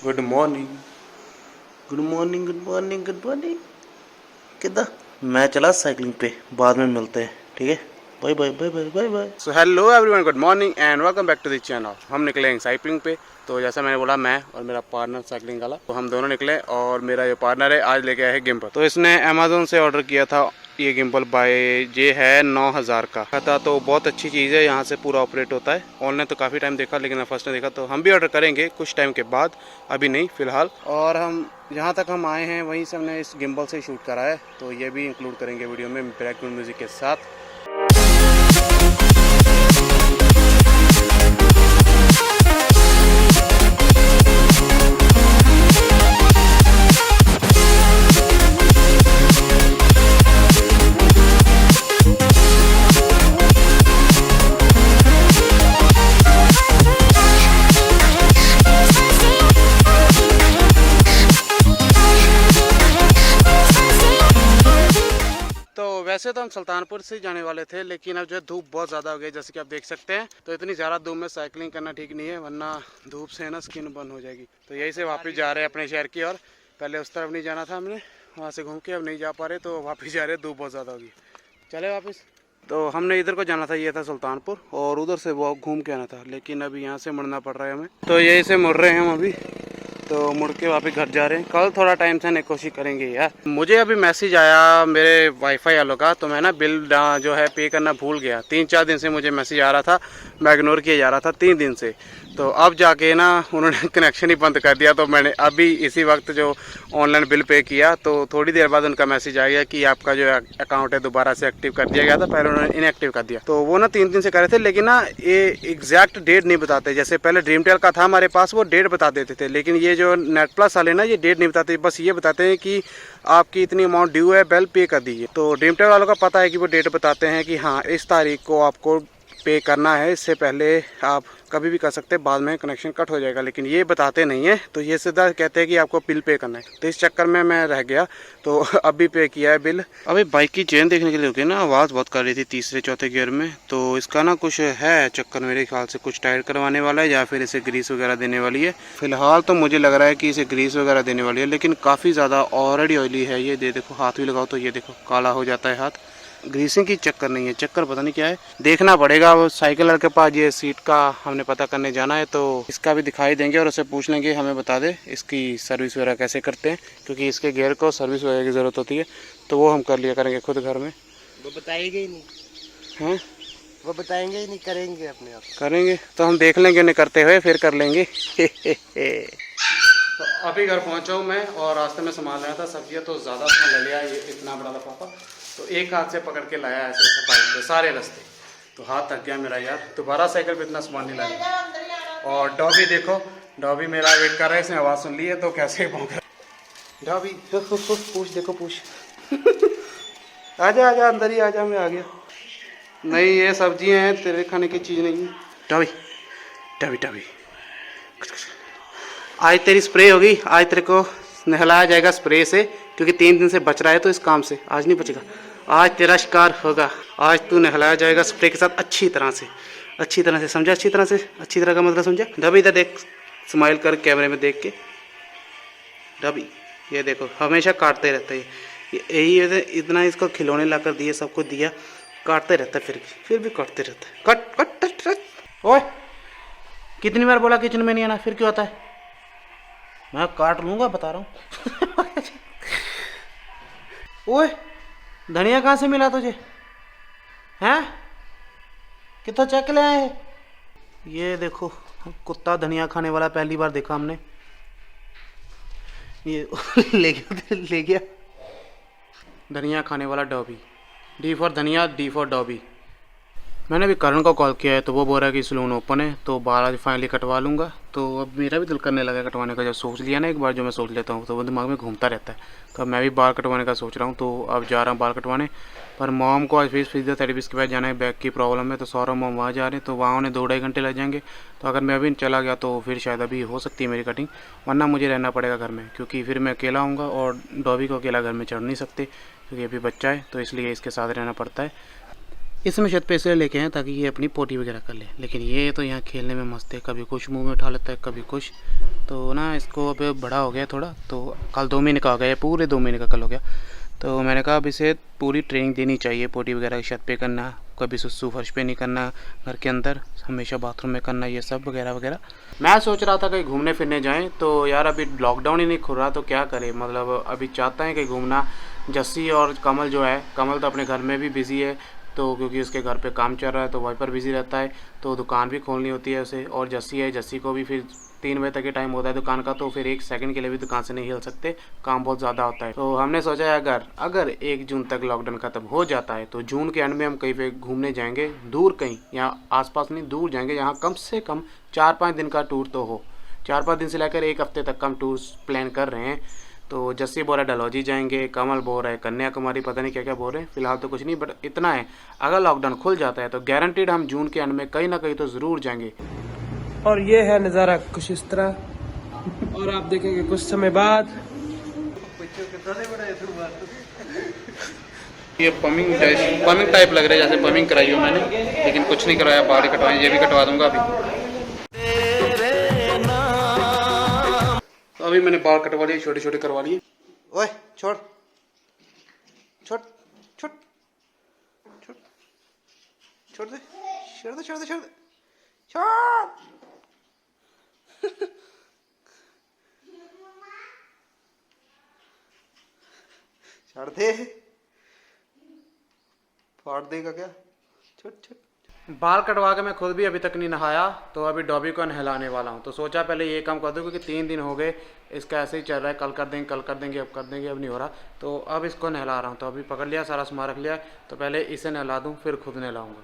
Good morning good morning good morning good morning. कितना मैं चला साइकिलिंग पे, बाद में मिलते हैं, ठीक है। Bye bye bye bye bye bye. So hello everyone, good morning and welcome back to the channel. हम निकले हैं साइकिलिंग पे। तो जैसा मैंने बोला, मैं और मेरा पार्टनर साइकिलिंग वाला, तो हम दोनों निकले। और मेरा जो पार्टनर है आज लेके आया है गिम्बल। तो इसने अमेजोन से ऑर्डर किया था ये गिम्बल बाय, ये है 9000 का था। तो बहुत अच्छी चीज़ है, यहाँ से पूरा ऑपरेट होता है। ऑनलाइन तो काफ़ी टाइम देखा, लेकिन फर्स्ट ने देखा, तो हम भी ऑर्डर करेंगे कुछ टाइम के बाद, अभी नहीं फ़िलहाल। और हम जहाँ तक हम आए हैं वहीं से हमने इस गिम्बल से शूट करा है, तो ये भी इंक्लूड करेंगे वीडियो में बैकग्राउंड म्यूज़िक के साथ। वैसे तो हम सुल्तानपुर से जाने वाले थे, लेकिन अब जो है धूप बहुत ज़्यादा हो गई, जैसे कि आप देख सकते हैं। तो इतनी ज़्यादा धूप में साइकिलिंग करना ठीक नहीं है, वरना धूप से ना स्किन बर्न हो जाएगी। तो यही से वापस जा रहे हैं अपने शहर की ओर। पहले उस तरफ नहीं जाना था हमने, वहाँ से घूम के अब नहीं जा पा रहे, तो वापस जा रहे हैं, धूप बहुत ज़्यादा होगी। चले वापस। तो हमने इधर को जाना था, ये था सुल्तानपुर, और उधर से वो घूम के आना था, लेकिन अभी यहाँ से मुड़ना पड़ रहा है हमें। तो यही से मुड़ रहे हैं हम अभी, तो मुड़ के वापस घर जा रहे हैं। कल थोड़ा टाइम से कोशिश करेंगे यार। मुझे अभी मैसेज आया मेरे वाईफाई वालों का, तो मैं ना बिल जो है पे करना भूल गया। 3-4 दिन से मुझे मैसेज आ रहा था, मैं इग्नोर किया जा रहा था 3 दिन से। तो अब जाके ना उन्होंने कनेक्शन ही बंद कर दिया। तो मैंने अभी इसी वक्त जो ऑनलाइन बिल पे किया, तो थोड़ी देर बाद उनका मैसेज आ गया कि आपका जो अकाउंट है दोबारा से एक्टिव कर दिया गया था, पहले उन्होंने इनएक्टिव कर दिया। तो वो ना 3 दिन से कर रहे थे, लेकिन ना ये एग्जैक्ट डेट नहीं बताते। जैसे पहले ड्रीम टेल का था हमारे पास, वो डेट बता देते थे, लेकिन ये जो नेट प्लस वाले ना, ये डेट नहीं बताते, बस ये बताते हैं कि आपकी इतनी अमाउंट ड्यू है, बिल पे कर दीजिए। तो ड्रीम टेल वालों का पता है कि वो डेट बताते हैं कि हाँ इस तारीख को आपको पे करना है, इससे पहले आप कभी भी कर सकते हैं, बाद में कनेक्शन कट हो जाएगा, लेकिन ये बताते नहीं है। तो ये सीधा कहते हैं कि आपको बिल पे करना है। तो इस चक्कर में मैं रह गया, तो अभी पे किया है बिल। अभी बाइक की चेन देखने के लिए रुके ना, आवाज़ बहुत कर रही थी तीसरे चौथे गियर में। तो इसका ना कुछ है चक्कर, मेरे ख्याल से कुछ टाइट करवाने वाला है, या फिर इसे ग्रीस वगैरह देने वाली है। फिलहाल तो मुझे लग रहा है कि इसे ग्रीस वगैरह देने वाली है, लेकिन काफ़ी ज़्यादा ऑलरेडी ऑयली है ये। देखो हाथ भी लगाओ तो ये देखो काला हो जाता है हाथ। ग्रीसिंग की चक्कर नहीं है, चक्कर पता नहीं क्या है, देखना पड़ेगा। वो साइकिल के पास ये सीट का हमने पता करने जाना है, तो इसका भी दिखाई देंगे और उससे पूछ लेंगे, हमें बता दे इसकी सर्विस वगैरह कैसे करते हैं, क्योंकि इसके गियर को सर्विस वगैरह की ज़रूरत होती है। तो वो हम कर लिया करेंगे खुद घर में। वो बताएंगे ही नहीं हैं, वो बताएंगे ही नहीं, करेंगे अपने आप। करेंगे तो हम देख लेंगे उन्हें करते हुए, फिर कर लेंगे। तो अभी घर पहुंचा हूँ मैं, और रास्ते में सामान लाया था, सब्जियाँ तो ज़्यादा ले लिया, ये इतना बड़ा लिफाफा, तो एक हाथ से पकड़ के लाया ऐसे बाइक पे सारे रास्ते। तो हाथ थक गया मेरा यार, दोबारा साइकिल पे इतना सामान नहीं लाया। और डॉबी देखो, डॉबी मेरा वेट कर रहा है, इसने आवाज़ सुन ली है तो कैसे भौंक रहा है। डॉबी पूछ, देखो पूछ। आजा आजा अंदर ही आजा, मैं आ गया। नहीं ये सब्जियाँ हैं, तेरे खाने की चीज़ नहीं है। डॉबी डॉबी डॉबी, आज तेरी स्प्रे होगी, आज तेरे को नहलाया जाएगा स्प्रे से, क्योंकि 3 दिन से बच रहा है, तो इस काम से आज नहीं बचेगा। आज तेरा शिकार होगा, आज तू नहलाया जाएगा स्प्रे के साथ, अच्छी तरह से समझा, अच्छी तरह का मतलब समझा। डबी इधर देख, स्माइल कर कैमरे में देख के। डबी ये देखो, हमेशा काटते रहता है यही, इतना इसको खिलौने ला कर दिए, सब कुछ दिया, काटते रहता है, फिर भी काटते रहता है। Cut cut cut cut. ओए कितनी बार बोला किचन में नहीं आना, फिर क्यों आता है? मैं काट लूँगा, बता रहा हूँ। ओए धनिया कहाँ से मिला तुझे? हैं कितना चेक ले आए? ये देखो कुत्ता धनिया खाने वाला पहली बार देखा हमने। ये ले गया धनिया खाने वाला डॉबी। डी फॉर धनिया, डी फॉर डॉबी। मैंने अभी करण को कॉल किया है, तो वो बोल रहा है कि सलून ओपन है, तो बाल आज फाइनली कटवा लूँगा। तो अब मेरा भी दिल करने लगा कटवाने का, जब सोच लिया ना एक बार, जो मैं सोच लेता हूँ तो वो दिमाग में घूमता रहता है। तो अब मैं भी बाल कटवाने का सोच रहा हूँ, तो अब जा रहा हूँ बाल कटवाने। पर मॉम को आज फिजियोथेरेपिस्ट के पास जाना है, बैक की प्रॉब्लम है, तो सौरभ मॉम वहाँ जा रहे हैं, तो वहाँ उन्हें 2-2.5 घंटे लग जाएंगे। तो अगर मैं अभी चला गया तो फिर शायद अभी हो सकती है मेरी कटिंग, वरना मुझे रहना पड़ेगा घर में, क्योंकि फिर मैं अकेला हूँगा, और डॉबी को अकेला घर में चढ़ नहीं सकते, क्योंकि अभी बच्चा है, तो इसलिए इसके साथ रहना पड़ता है। इसमें छत पे इसलिए लेके हैं ताकि ये अपनी पोटी वगैरह कर ले, लेकिन ये तो यहाँ खेलने में मस्त है, कभी कुछ मुंह में उठा लेता है कभी कुछ। तो ना इसको अब बड़ा हो गया थोड़ा, तो कल 2 महीने का हो गया, पूरे 2 महीने का कल हो गया। तो मैंने कहा अब इसे पूरी ट्रेनिंग देनी चाहिए, पोटी वगैरह छत पे करना, कभी सुसु फर्श पे नहीं करना, घर के अंदर हमेशा बाथरूम में करना, ये सब वगैरह वगैरह। मैं सोच रहा था कहीं घूमने फिरने जाएं, तो यार अभी लॉकडाउन ही नहीं खुल रहा तो क्या करें, मतलब अभी चाहता है कहीं घूमना। जस्सी और कमल जो है, कमल तो अपने घर में भी बिज़ी है, तो क्योंकि उसके घर पे काम चल रहा है तो वहीं पर बिज़ी रहता है, तो दुकान भी खोलनी होती है उसे। और जस्सी है, जस्सी को भी फिर 3 बजे तक के टाइम होता है दुकान का, तो फिर 1 सेकंड के लिए भी दुकान से नहीं हिल सकते, काम बहुत ज़्यादा होता है। तो हमने सोचा है अगर 1 जून तक लॉकडाउन खत्म हो जाता है तो जून के एंड में हम कहीं पे घूमने जाएंगे, दूर कहीं, यहाँ आसपास नहीं दूर जाएंगे, यहाँ कम से कम 4-5 दिन का टूर तो हो। 4-5 दिन से लेकर 1 हफ्ते तक का हम टूर प्लान कर रहे हैं। तो जस्सी बोल रहा है डलहौजी जाएंगे, कमल बोल रहा है कन्याकुमारी, पता नहीं क्या क्या बोल रहे हैं, फिलहाल तो कुछ नहीं, बट इतना है अगर लॉकडाउन खुल जाता है तो गारंटीड हम जून के एंड में कहीं ना कहीं तो ज़रूर जाएंगे। और ये है नज़ारा कुछ इस तरह, और आप देखेंगे कुछ समय बाद ये पमिंग टाइप लग रहा है, जैसे पमिंग कराई हो मैंने, लेकिन कुछ नहीं कराया, बाल कटवाए, ये भी कटवा दूंगा अभी। तो अभी मैंने बाल कटवा लिए, छोटे छोटे करवा लिए। ओए छोड़ छोड़ छोड़ छोड़ छोड़ दे छोड़ दे छोड़ दे छोड़ दे छोड़ छोड़ दे, फाड़ देगा क्या? छोड़ छोड़। बाल कटवा के मैं खुद भी अभी तक नहीं नहाया, तो अभी डॉबी को नहलाने वाला हूँ। तो सोचा पहले ये काम कर दूँ, क्योंकि 3 दिन हो गए इसका ऐसे ही चल रहा है, कल कर देंगे कल कर देंगे, अब कर देंगे, अब नहीं हो रहा। तो अब इसको नहला रहा हूँ। तो अभी पकड़ लिया, सारा सामान रख लिया, तो पहले इसे नहला दूँ फिर खुद नहलाऊँगा।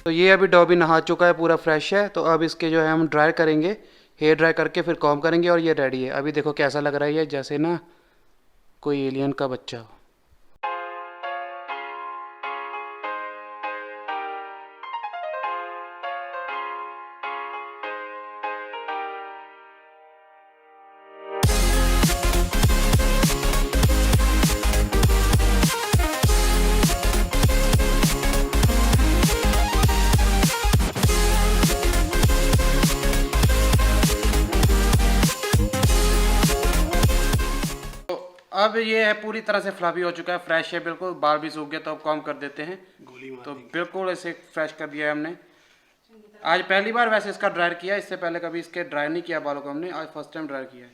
तो ये अभी डॉबी नहा चुका है, पूरा फ्रेश है। तो अब इसके जो है हम ड्राई करेंगे, हेयर ड्राई करके फिर कॉम्ब करेंगे, और ये रेडी है। अभी देखो कैसा लग रहा है ये, जैसे ना कोई एलियन का बच्चा हो। अब ये है पूरी तरह से फ्लफी हो चुका है, फ्रेश है बिल्कुल, बाल भी सूख गए। तो अब कॉम्ब कर देते हैं, तो बिल्कुल ऐसे फ्रेश कर दिया है हमने। आज पहली बार वैसे इसका ड्रायर किया, इससे पहले कभी इसके ड्राई नहीं किया बालों को हमने, आज फर्स्ट टाइम ड्रायर किया है।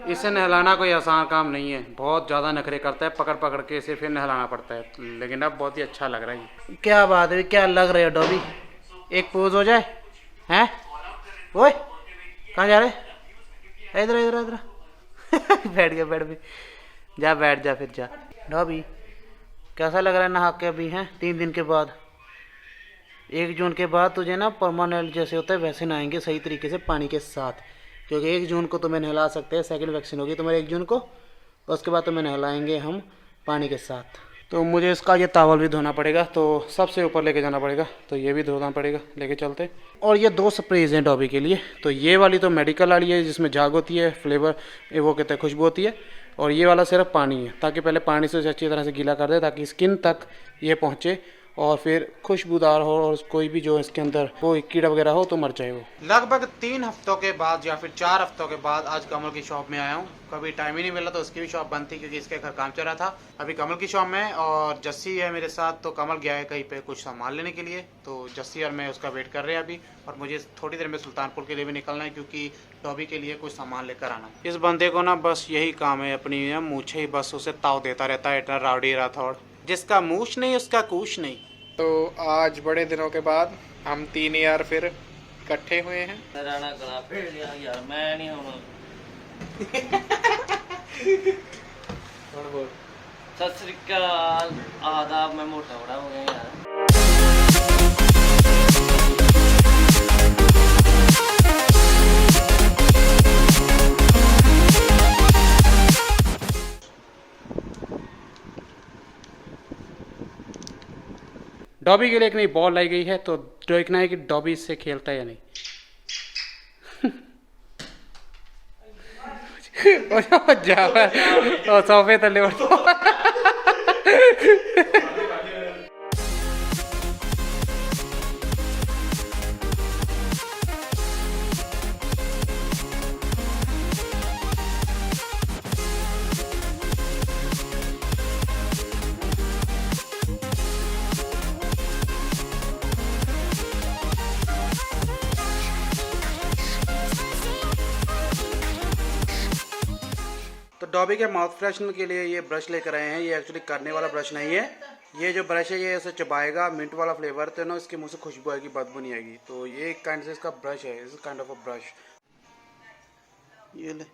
इसे नहलाना कोई आसान काम नहीं है, बहुत ज़्यादा नखरे करता है, पकड़ पकड़ के इसे फिर नहलाना पड़ता है, लेकिन अब बहुत ही अच्छा लग रहा है। क्या बात है, क्या लग रहे हो डॉबी, एक पोज हो जाए हैं? ओए कहाँ जा रहे? इधर इधर इधर बैठ गया, बैठ भी जा, बैठ जा फिर जा। डॉबी कैसा लग रहा है नहा के अभी हैं 3 दिन के बाद? 1 जून के बाद तुझे ना परमानेंट जैसे होता है वैसे नहाएंगे सही तरीके से पानी के साथ, क्योंकि 1 जून को तुम्हें नहला सकते हैं, सेकंड वैक्सीन होगी तुम्हारे 1 जून को, तो उसके बाद तुम्हें नहलाएंगे हम पानी के साथ। तो मुझे इसका ये तावल भी धोना पड़ेगा, तो सबसे ऊपर लेके जाना पड़ेगा, तो ये भी धोना पड़ेगा, लेके चलते। और ये 2 स्प्रेज हैं डॉबी के लिए, तो ये वाली तो मेडिकल वाली है जिसमें झाग होती है, फ्लेवर वो कहते हैं खुशबू होती है, और ये वाला सिर्फ पानी है, ताकि पहले पानी से उसे अच्छी तरह से गीला कर दे ताकि स्किन तक ये पहुँचे और फिर खुशबूदार हो, और कोई भी जो इसके अंदर वो कीड़ा वगैरह हो तो मर जाए वो। लगभग 3 हफ्तों के बाद या फिर 4 हफ्तों के बाद आज कमल की शॉप में आया हूँ। कभी टाइम ही नहीं मिला तो उसकी भी शॉप बंद थी क्योंकि इसके घर काम चल रहा था। अभी कमल की शॉप में और जस्सी है मेरे साथ, तो कमल गया है कहीं पे कुछ सामान लेने के लिए, तो जस्सी और मैं उसका वेट कर रहे हैं अभी। और मुझे थोड़ी देर में सुल्तानपुर के लिए भी निकलना है क्योंकि डॉबी के लिए कुछ सामान लेकर आना है। इस बंदे को ना बस यही काम है, अपनी मूछे ही बस उसे ताव देता रहता है, इतना रावड़ी राठौड़, जिसका मूछ नहीं उसका कुछ नहीं। तो आज बड़े दिनों के बाद हम 3 यार फिर इकट्ठे हुए हैं। राणा गला फेड़ लिया यार, मैं नहीं हूं। सत श्री अकाल, आदाब, मैं मोटा बड़ा हो गया यार। डॉबी के लिए एक नई बॉल लाई गई है, तो देखना है कि डॉबी इससे खेलता है या नहीं। जा सोफे तले तो डॉबी के माउथ फ्रेशनर के लिए ये ब्रश लेकर आए हैं। ये एक्चुअली करने वाला ब्रश नहीं है, ये जो ब्रश है ये ऐसे चबाएगा, मिंट वाला फ्लेवर, तो ना इसके मुंह से खुशबू आएगी, बदबू नहीं आएगी। तो ये एक काइंड से इसका ब्रश है, इस काइंड ऑफ अ ब्रश। ये ले।